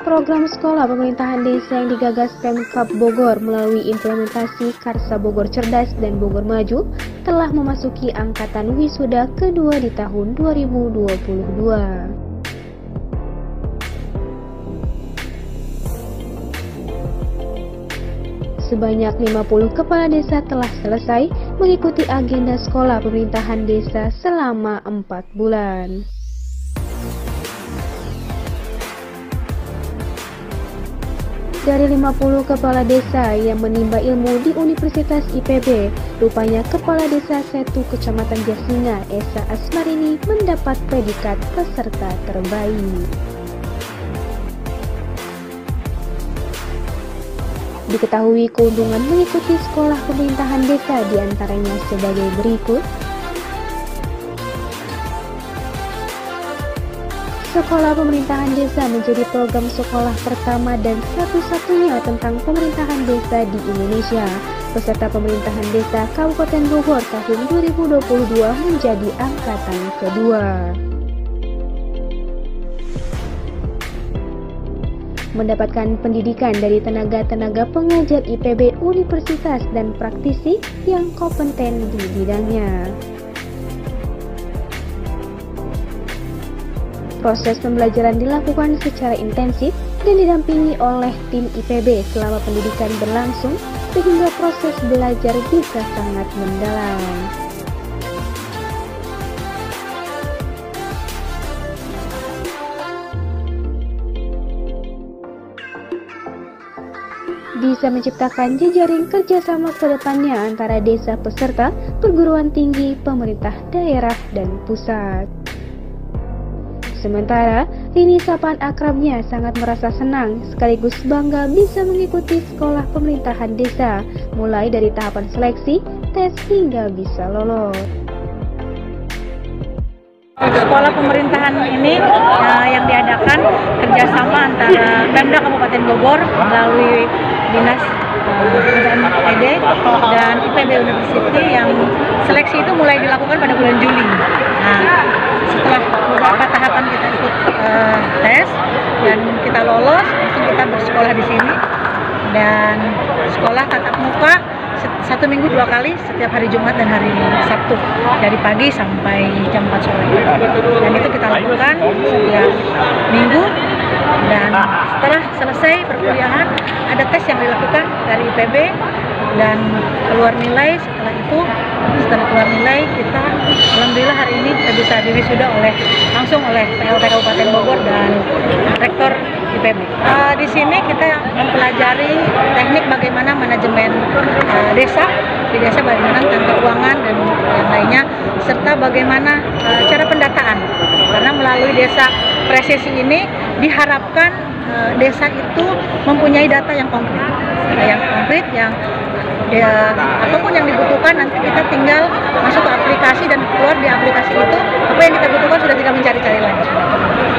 Program sekolah pemerintahan desa yang digagas Pemkab Bogor melalui implementasi Karsa Bogor Cerdas dan Bogor Maju telah memasuki angkatan wisuda kedua di tahun 2022. Sebanyak 50 kepala desa telah selesai mengikuti agenda sekolah pemerintahan desa selama 4 bulan. Dari 50 kepala desa yang menimba ilmu di Universitas IPB, rupanya Kepala Desa Setu Kecamatan Jasinga, Esa Asmarini, mendapat predikat peserta terbaik. Diketahui keuntungan mengikuti sekolah pemerintahan desa diantaranya sebagai berikut. Sekolah Pemerintahan Desa menjadi program sekolah pertama dan satu-satunya tentang pemerintahan desa di Indonesia. Peserta pemerintahan desa Kabupaten Bogor tahun 2022 menjadi angkatan kedua. Mendapatkan pendidikan dari tenaga-tenaga pengajar IPB universitas dan praktisi yang kompeten di bidangnya. Proses pembelajaran dilakukan secara intensif dan didampingi oleh tim IPB selama pendidikan berlangsung sehingga proses belajar bisa sangat mendalam. Bisa menciptakan jejaring kerjasama ke depannya antara desa peserta, perguruan tinggi, pemerintah daerah, dan pusat. Sementara, Rini sapaan akrabnya sangat merasa senang sekaligus bangga bisa mengikuti sekolah pemerintahan desa, mulai dari tahapan seleksi, tes hingga bisa lolos. Sekolah pemerintahan ini yang diadakan kerjasama antara Pemda Kabupaten Bogor melalui Dinas PD dan IPB University yang seleksi itu mulai dilakukan pada bulan Juli. Nah, setelah beberapa tahapan kita ikut tes dan kita lolos, langsung kita bersekolah di sini dan sekolah tatap muka 1 minggu 2 kali setiap hari Jumat dan hari Sabtu dari pagi sampai jam 4 sore dan itu kita lakukan setiap minggu. Dan setelah selesai perkuliahan ada tes yang dilakukan dari IPB dan keluar nilai. Setelah keluar nilai kita alhamdulillah hari ini kita bisa diwisuda langsung oleh PLT Kabupaten Bogor dan Rektor IPB. Di sini kita mempelajari teknik bagaimana manajemen desa, di desa bagaimana tentang keuangan dan yang lainnya, serta bagaimana cara pendataan. Karena melalui desa presisi ini diharapkan desa itu mempunyai data yang konkret, apapun yang dibutuhkan nanti kita tinggal masuk ke aplikasi dan keluar di aplikasi itu apa yang kita butuhkan sudah tidak mencari-cari lagi.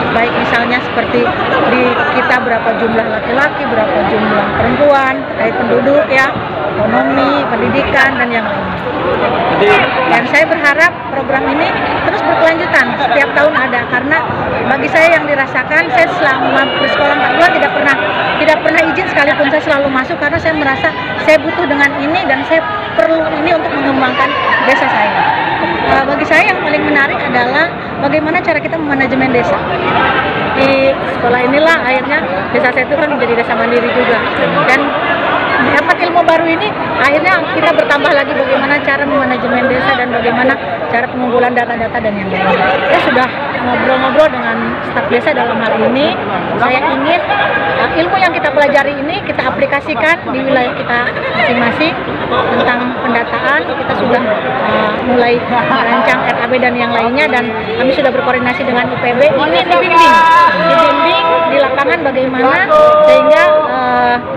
Baik misalnya seperti di kita berapa jumlah laki-laki, berapa jumlah perempuan, terkait penduduk ya, ekonomi, pendidikan dan yang lainnya. Dan saya berharap program ini terus berkelanjutan, setiap tahun ada, karena bagi saya yang dirasakan, saya selama bersekolah 4 bulan tidak pernah izin sekalipun, saya selalu masuk karena saya merasa saya butuh dengan ini dan saya perlu ini untuk mengembangkan desa saya. Bagi saya yang paling menarik adalah bagaimana cara kita memanajemen desa. Di sekolah inilah akhirnya desa saya itu kan menjadi desa mandiri juga, dan dapat ilmu baru ini akhirnya kita bertambah lagi bagaimana cara memanajemen desa dan bagaimana cara pengumpulan data-data dan yang lainnya. Saya sudah ngobrol-ngobrol dengan staf desa dalam hal ini. Saya ingin ilmu yang kita pelajari ini kita aplikasikan di wilayah kita masing-masing tentang pendataan. Kita sudah mulai merancang RAB dan yang lainnya, dan kami sudah berkoordinasi dengan IPB. Ini dibimbing di lapangan bagaimana sehingga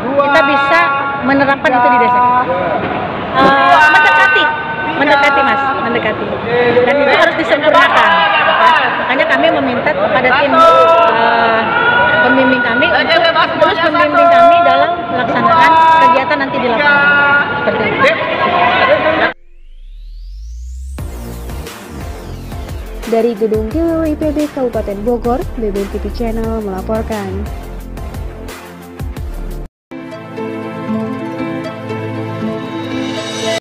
kita bisa menerapkan itu di desa kita. Mendekati, dan itu harus disempurnakan. Makanya kami meminta kepada tim pembimbing kami untuk terus membimbing kami dalam pelaksanaan kegiatan nanti di lapangan. Seperti itu. Dari Gedung DWW IPB Kabupaten Bogor, BBM TV Channel melaporkan.